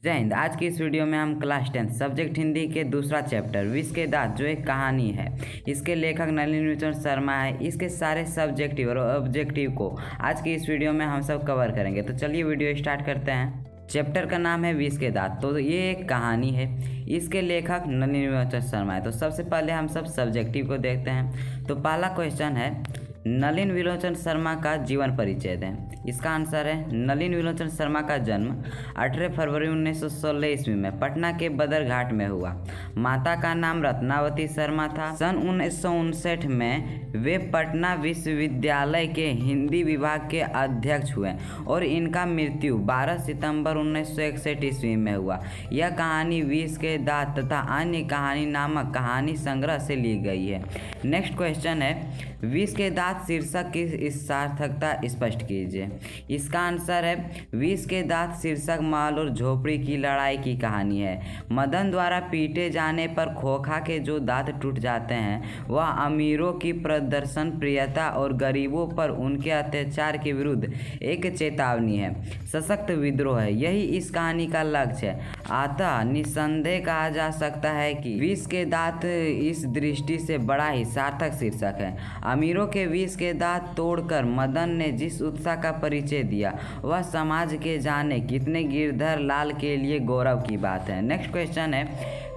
जय हिंद। आज की इस वीडियो में हम क्लास 10 सब्जेक्ट हिंदी के दूसरा चैप्टर विष के दांत जो एक कहानी है, इसके लेखक नलिन विलोचन शर्मा है। इसके सारे सब्जेक्टिव और ऑब्जेक्टिव को आज की इस वीडियो में हम सब कवर करेंगे। तो चलिए वीडियो स्टार्ट करते हैं। चैप्टर का नाम है विष के दांत। तो ये एक कहानी है, इसके लेखक नलिन विलोचन शर्मा है। तो सबसे पहले हम सब सब्जेक्टिव को देखते हैं। तो पहला क्वेश्चन है, नलिन विलोचन शर्मा का जीवन परिचय दें। इसका आंसर है, नलिन विलोचन शर्मा का जन्म 18 फरवरी 1916 ईस्वी में पटना के बदरघाट में हुआ। माता का नाम रत्नावती शर्मा था। सन 1959 में वे पटना विश्वविद्यालय के हिंदी विभाग के अध्यक्ष हुए और इनका मृत्यु 12 सितंबर 1961 ईस्वी में हुआ। यह कहानी विष के दांत तथा अन्य कहानी नामक कहानी संग्रह से ली गई है। नेक्स्ट क्वेश्चन है, विष के दांत शीर्षक की सार्थकता स्पष्ट कीजिए। इसका आंसर है, विष के दांत शीर्षक महल और झोपड़ी की लड़ाई की कहानी है। मदन द्वारा पीटे जाने पर खोखा के जो दांत टूट जाते हैं वह अमीरों की प्रदर्शन प्रियता और गरीबों पर उनके अत्याचार के विरुद्ध एक चेतावनी है, सशक्त विद्रोह है। यही इस कहानी का लक्ष्य है। अतः निस्संदेह कहा जा सकता है कि विष के दांत इस दृष्टि से बड़ा ही सार्थक शीर्षक है। अमीरों के विष के दांत तोड़कर मदन ने जिस उत्साह का परिचय दिया वह समाज के जाने कितने गिरधर लाल के लिए गौरव की बात है। नेक्स्ट क्वेश्चन है,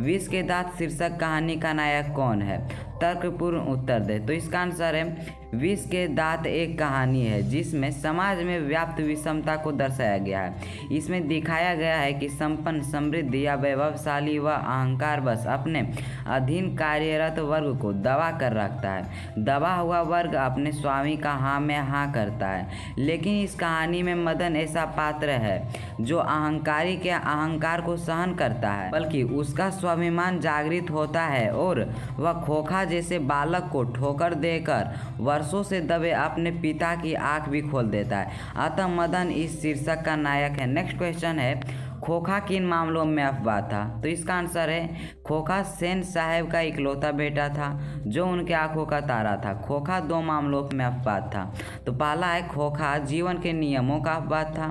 विष के दांत शीर्षक कहानी का नायक कौन है? तर्कपूर्ण उत्तर दे। तो इसका आंसर है, विष के दांत एक कहानी है जिसमें समाज में व्याप्त विषमता को दर्शाया गया है। इसमें दिखाया गया है कि संपन्न, समृद्ध या वैभवशाली व अहंकार बस अपने अधीन कार्यरत वर्ग को दबा कर रखता है। दबा हुआ वर्ग अपने स्वामी का हाँ में हाँ करता है। लेकिन इस कहानी में मदन ऐसा पात्र है जो अहंकारी के अहंकार को सहन करता है, बल्कि उसका स्वाभिमान जागृत होता है और वह खोखा जैसे बालक को ठोकर देकर वर्षों से दबे अपने पिता की आंख भी खोल देता है। अतः मदन इस शीर्षक का नायक है। नेक्स्ट क्वेश्चन है, खोखा किन मामलों में अफवाह था? तो इसका आंसर है, खोखा सेन साहब का इकलौता बेटा था जो उनके आंखों का तारा था। खोखा दो मामलों में अफवाह था। तो पहला है, खोखा जीवन के नियमों का अफवाह था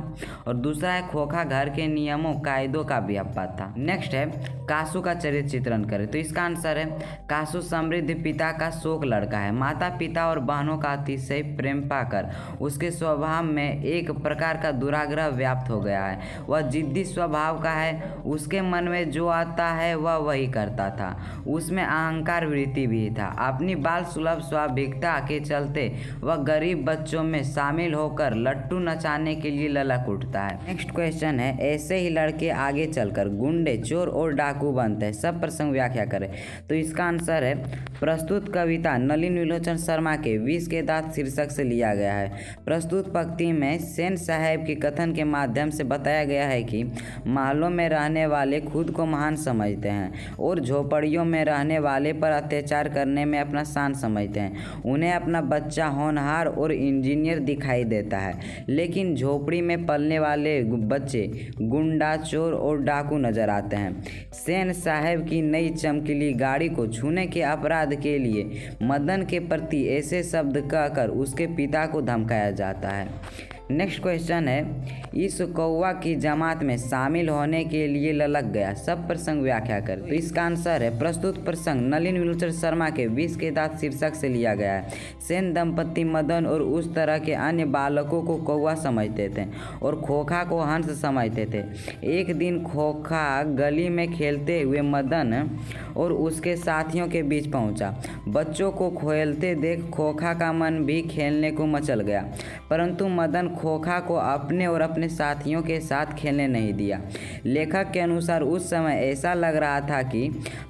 और दूसरा है, खोखा घर के नियमों कायदों का भी अफवाह था। नेक्स्ट है, कासू का चरित्र चित्रण करें। तो इसका आंसर है, कासू समृद्ध पिता का शोक लड़का है। माता पिता और बहनों का अतिशय प्रेम पाकर उसके स्वभाव में एक प्रकार का दुराग्रह व्याप्त हो गया है। वह जिद्दी स्वभाव का है। उसके मन में जो आता है वह वही करता था। उसमें अहंकार वृत्ति भी था। अपनी बाल सुलभ स्वाभाविकता के चलते वह गरीब बच्चों में शामिल होकर लट्टू नचाने के लिए ललक उठता है। नेक्स्ट क्वेश्चन है, ऐसे ही लड़के आगे चलकर गुंडे, चोर और डाकू बनते हैं। सब प्रसंग व्याख्या करें। तो इसका आंसर है, प्रस्तुत कविता नलिन विलोचन शर्मा के विष के दांत शीर्षक से लिया गया है। प्रस्तुत पंक्ति में सेन साहब के कथन के माध्यम से बताया गया है कि महलों में रहने वाले खुद को महान समझते हैं और झोपड़ियों में रहने वाले पर अत्याचार करने में अपना शान समझते हैं। उन्हें अपना बच्चा होनहार और इंजीनियर दिखाई देता है, लेकिन झोपड़ी में पलने वाले बच्चे गुंडा, चोर और डाकू नजर आते हैं। सेन साहब की नई चमकीली गाड़ी को छूने के अपराध के लिए मदन के प्रति ऐसे शब्द कहकर उसके पिता को धमकाया जाता है। नेक्स्ट क्वेश्चन है, इस कौवा की जमात में शामिल होने के लिए ललक गया। सब प्रसंग व्याख्या कर। तो इसका आंसर है, प्रस्तुत प्रसंग नलिन विलोचन शर्मा के विष के दांत शीर्षक से लिया गया है। सेन दंपति मदन और उस तरह के अन्य बालकों को कौवा समझते थे और खोखा को हंस समझते थे। एक दिन खोखा गली में खेलते हुए मदन और उसके साथियों के बीच पहुंचा। बच्चों को खेलते देख खोखा का मन भी खेलने को मचल गया, परंतु मदन खोखा को अपने और अपने साथियों के साथ खेलने नहीं दिया। लेखक के अनुसार उस समय ऐसा लग रहा था कि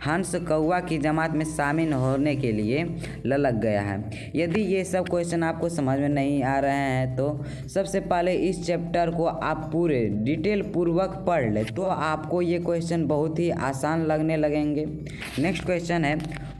हंस कौवा की जमात में शामिल होने के लिए ललक गया है। यदि ये सब क्वेश्चन आपको समझ में नहीं आ रहे हैं तो सबसे पहले इस चैप्टर को आप पूरे डिटेल पूर्वक पढ़ ले, तो आपको ये क्वेश्चन बहुत ही आसान लगने लगेंगे। नेक्स्ट क्वेश्चन है,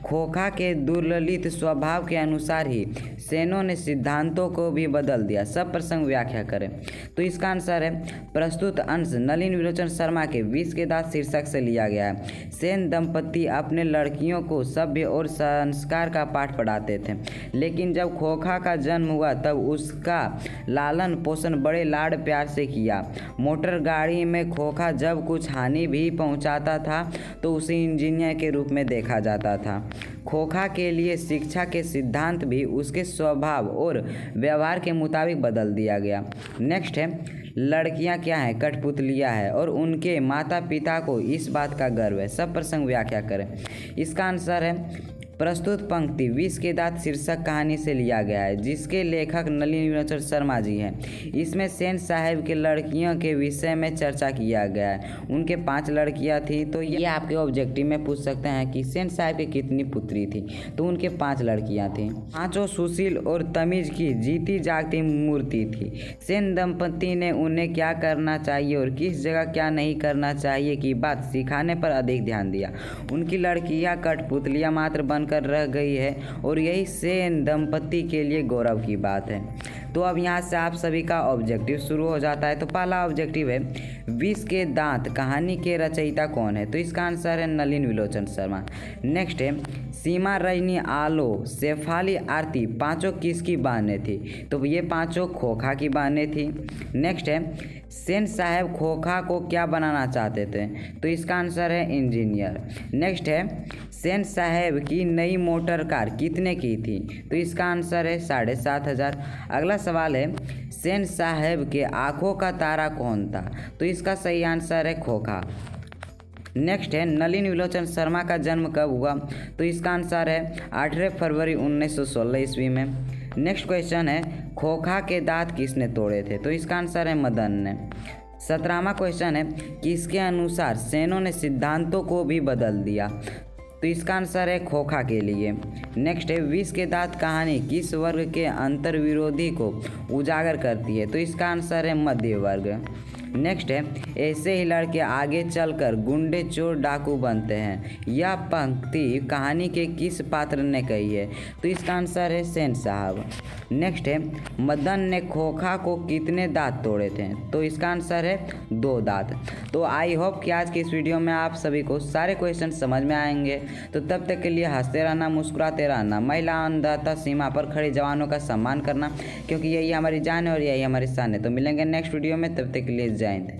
खोखा के दुर्ललित स्वभाव के अनुसार ही सेनों ने सिद्धांतों को भी बदल दिया। सब प्रसंग व्याख्या करें। तो इसका आंसर है प्रस्तुत अंश नलिन विलोचन शर्मा के विष के दांत शीर्षक से लिया गया है। सेन दंपति अपने लड़कियों को सभ्य और संस्कार का पाठ पढ़ाते थे, लेकिन जब खोखा का जन्म हुआ तब उसका लालन पोषण बड़े लाड़ प्यार से किया। मोटर गाड़ी में खोखा जब कुछ हानि भी पहुंचाता था तो उसे इंजीनियर के रूप में देखा जाता था। खोखा के लिए शिक्षा के सिद्धांत भी उसके स्वभाव और व्यवहार के मुताबिक बदल दिया गया। नेक्स्ट है लड़कियां क्या हैं? कठपुतलियां हैं और उनके माता पिता को इस बात का गर्व है। सब प्रसंग व्याख्या करें। इसका आंसर है प्रस्तुत पंक्ति विष के दांत शीर्षक कहानी से लिया गया है, जिसके लेखक नलिन विलोचन शर्मा जी हैं। इसमें सेन साहब के लड़कियों के विषय में चर्चा किया गया है। उनके 5 लड़कियां थी। तो ये आपके ऑब्जेक्टिव में पूछ सकते हैं कि सेन साहब की कितनी पुत्री थी, तो उनके 5 लड़कियां थी। पांचों सुशील और तमीज की जीती जागती मूर्ति थी। सेन दंपति ने उन्हें क्या करना चाहिए और किस जगह क्या नहीं करना चाहिए की बात सिखाने पर अधिक ध्यान दिया। उनकी लड़कियां कठपुतलियां मात्र बन कर रह गई है और यही सेन दंपति के लिए गौरव की बात है। तो अब यहाँ से आप सभी का ऑब्जेक्टिव शुरू हो जाता है। तो पहला ऑब्जेक्टिव है विष के दांत कहानी के रचयिता कौन है? तो इसका आंसर है नलिन विलोचन शर्मा। नेक्स्ट है सीमा, रजनी, आलो, शेफाली, आरती पांचों किसकी बहनें थी? तो ये पांचों खोखा की बहनें थी। नेक्स्ट है सेन साहब खोखा को क्या बनाना चाहते थे? तो इसका आंसर है इंजीनियर। नेक्स्ट है सेन साहब की नई मोटर कार कितने की थी? तो इसका आंसर है 7,500। अगला सवाल है सेन साहब के आंखों का तारा कौन था? तो इसका सही आंसर है खोखा। नेक्स्ट है नलिन विलोचन शर्मा का जन्म कब हुआ? तो इसका आंसर है 18 फरवरी 1916 ईस्वी में। नेक्स्ट क्वेश्चन है खोखा के दांत किसने तोड़े थे? तो इसका आंसर है मदन ने। 17वां क्वेश्चन है किसके अनुसार सेनों ने सिद्धांतों को भी बदल दिया? तो इसका आंसर है खोखा के लिए। नेक्स्ट है विष के दांत कहानी किस वर्ग के अंतर्विरोधी को उजागर करती है? तो इसका आंसर है मध्य वर्ग। नेक्स्ट है ऐसे ही लड़के आगे चलकर गुंडे, चोर, डाकू बनते हैं। यह पंक्ति कहानी के किस पात्र ने कही है? तो इसका आंसर है सेन साहब। नेक्स्ट है मदन ने खोखा को कितने दांत तोड़े थे? तो इसका आंसर है 2 दांत। तो आई होप कि आज की इस वीडियो में आप सभी को सारे क्वेश्चन समझ में आएंगे। तो तब तक के लिए हंसते रहना, मुस्कुराते रहना, महिला अंधता सीमा पर खड़े जवानों का सम्मान करना, क्योंकि यही हमारी जान है और यही हमारी शान है। तो मिलेंगे नेक्स्ट वीडियो में, तब तक के लिए जय हिंद।